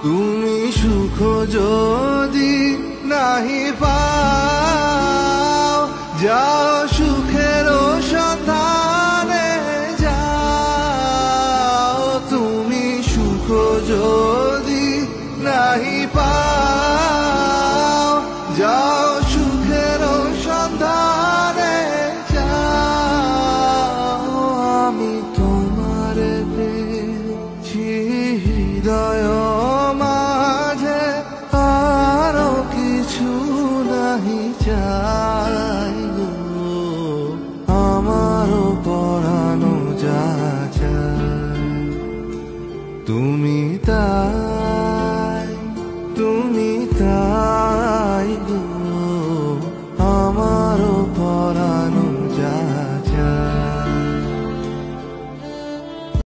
তুমি সুখ যদি নাহি পাও, যাও সুখের সন্ধানে যাও। তুমি সুখ যদি নাহি পাও,